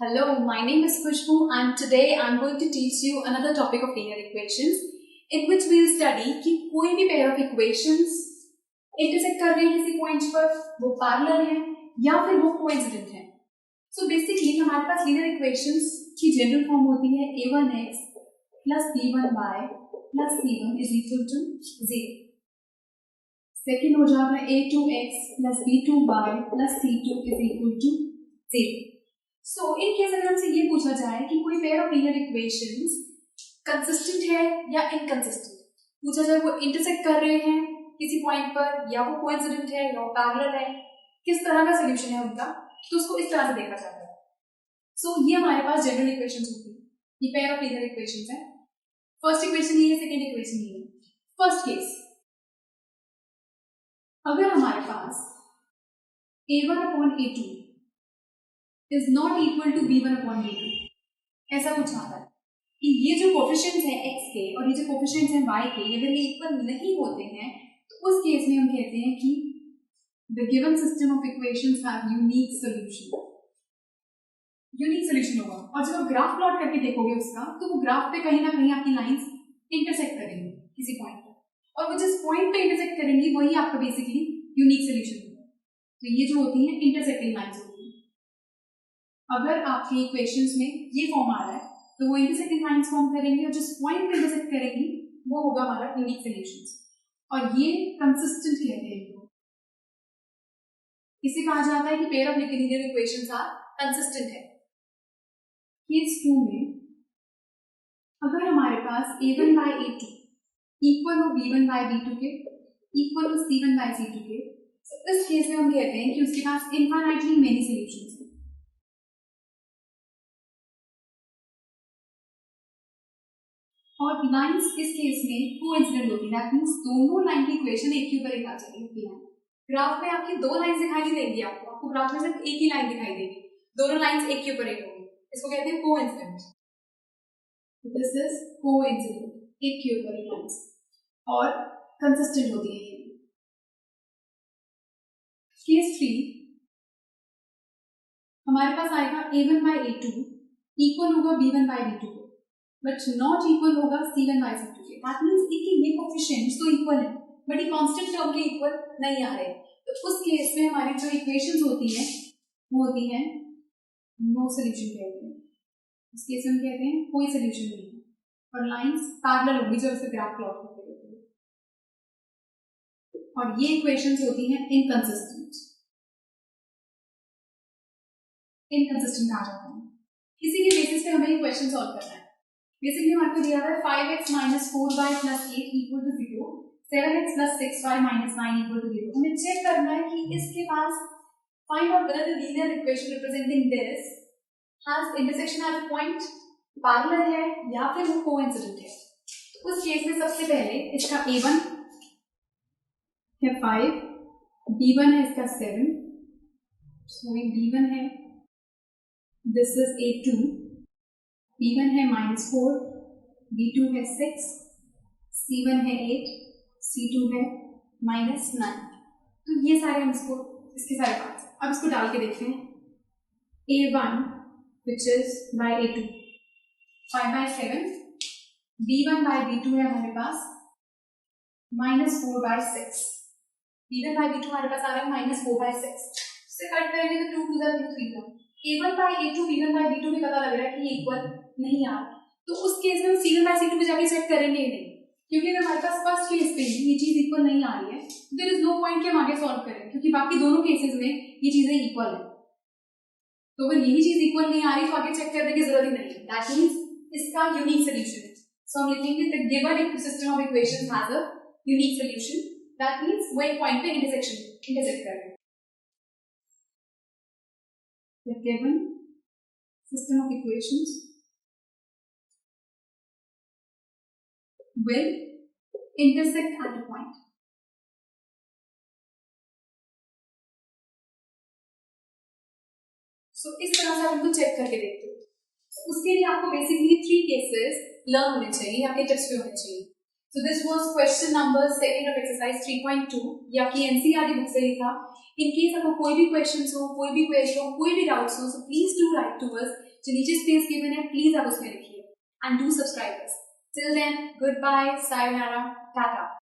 Hello, my name is Khushbu and today I'm going to teach you another topic of linear equations in which we'll study कि कोई भी pair of equations intersect कर रहे हैं किसी point पर, वो parallel है या फिर वो coincident है. So basically हमारे पास linear equations की general form होती है a1x plus b1y plus c1 is equal to 0. Second हो जाता है a2x plus b2y plus c2 is equal to 0. So in case अगर हमसे ये पूछा जाए कि कोई pair of linear equations consistent है या इनकंसिस्टेंट, पूछा जाए वो इंटरसेक्ट कर रहे हैं किसी पॉइंट पर या वो कोइंसिडेंट है या वो पैरेलल है, किस तरह का सॉल्यूशन है उनका, तो उसको इस तरह से देखा जाता है. सो ये हमारे पास जनरल इक्वेशंस होती है, ये पेयर ऑफ लीनियर इक्वेशंस है. फर्स्ट इक्वेशन ये है, सेकंड इक्वेशन ये है. फर्स्ट केस, अगर हमारे पास a1 upon a2 is not equal to b1 upon b2, ऐसा कुछ आता है कि ये जो कोफिशिएंट्स हैं x के और ये जो कोफिशिएंट्स हैं y के, अगर ये इक्वल नहीं होते हैं तो उस केस में हम कहते हैं कि the given system of equations have unique solution. Unique solution होगा. और जब आप ग्राफ प्लॉट करके देखोगे उसका, तो वो ग्राफ पे कहीं ना कहीं आपकी लाइंस इंटरसेक्ट करेंगी किसी पॉइंट पर, और वो जिस पॉइंट पे इंटरसेक्ट करेंगी वही आपका बेसिकली यूनिक सोल्यूशन होगा. तो ये जो होती है इंटरसेक्टिंग लाइंस होती है. अगर आपके इक्वेशंस में ये फॉर्म आ रहा है तो वो इंटरसेक्टिंग लाइंस फॉर्म करेंगे और जिस पॉइंट पे इंटरसेक्ट करेंगी वो होगा हमारा यूनिक सॉल्यूशंस, और ये कंसिस्टेंट कहते हैं इनको. इसे कहा जाता है कि pair of linear equations are consistent है. केस 2 में अगर हमारे पास a1 by a2 इक्वल हो b1 by b2 के, इक्वल हो c1 by c2 के, तो इस केस में हम कहते हैं कि उसके पास इनफाइनाइटली मेनी सॉल्यूशंस हैं. और लाइंस इस केस में कोइंसिडेंट होती है. दैट मींस दोनों लाइन की इक्वेशन एक के ऊपर एक आ जाएगी. ग्राफ में आपकी दो लाइंस दिखाई नहीं देंगी, आपको ग्राफ में सिर्फ एक ही लाइन दिखाई देगी, दोनों लाइंस एक के ऊपर एक होंगी. इसको कहते हैं कोइंसिडेंट. दिस इज कोइंसिडेंट, एक के ऊपर एक लाइंस, और कंसिस्टेंट होती है. केस 3 हमारे पास आएगा a1 by a2 इक्वल होगा b1 by b2 को, बट नॉट इक्वल होगा c1 by c2 के. दैट मींस ये कोएफिशिएंट्स तो इक्वल है बट ये कांस्टेंट टर्म के इक्वल नहीं आ रहे. तो उस केस में हमारी जो इक्वेशंस होती हैं वो होती हैं नो सॉल्यूशन कहते हैं. इस केस में हम कहते हैं कोई सॉल्यूशन नहीं है, और लाइंस पैरेलल होंगी जो इसे ग्राफ प्लॉट करके देते हैं, और ये इक्वेशंस होती हैं इनकंसिस्टेंट. इनकंसिस्टेंट आ जाते हैं. इसी के बेसिस पे हमें इक्वेशन सॉल्व करना है. बेसिकली हमारे को दिया हुआ है 5x minus 4y plus 8 equal to 0, 7x plus 6y minus 9 equal to 0. हमें चेक करना है कि इसके पास find out whether the linear equation representing this has intersection at a point, parallel है या फिर वो coincident है. उस केस में सबसे पहले इसका a1 है 5, b1 है इसका 7, सॉरी b1 है, this is a2, b1 है -4, b2 है 6, c1 है 8, c2 है -9. तो ये सारे हम इसके सारे पार्ट्स. अब इसको डाल के देखते हैं. a1 which is by a2 5 by 7, b1 by b2 है हमारे पास -4 by 6, b1 by b2 हमारे पास आ रहा है -4 by 6. इससे कट करेंगे तो 2 2 जा 3 जा. a1 by a2 b1 by b2 भी पता लग रहा है कि ये इक्वल नहीं आ रहा, तो उस केस में हम c1 by c2 पे जाके चेक करेंगे ही नहीं, क्योंकि अगर हमारे पास फर्स्ट केस पे ये चीज इक्वल नहीं आ रही है तो देयर इज नो पॉइंट कि हम आगे सॉल्व करें, क्योंकि बाकी दोनों केसेस में ये चीजें इक्वल है. तो अगर यही चीज इक्वल नहीं आ रही तो आगे चेक करने की जरूरत ही नहीं है. दैट मींस इसका यूनिक सॉल्यूशन है. सो हम लिखेंगे the given system of equations has a unique solution. That means वो एक पॉइंट पे इंटरसेक्ट कर रहे हैं. The given system of equations will intersect at a point. So इस तरह से आप इनको चेक करके देखते हो. उसके लिए आपको बेसिकली 3 केसेस लर्न होने चाहिए, आपके टेक्स्ट पे होने चाहिए. So this was question number 2 of exercise 3.2. ये आपकी एनसीईआरटी बुक से ही था. इन केस आपको कोई भी क्वेश्चन हो, कोई भी क्वेरी हो, कोई भी डाउट्स हो, so please do write to us. जो नीचे स्पेस गिवन है प्लीज आप उसमें लिखिए. And do subscribe us. Till then, good bye, सायोनारा, टाटा.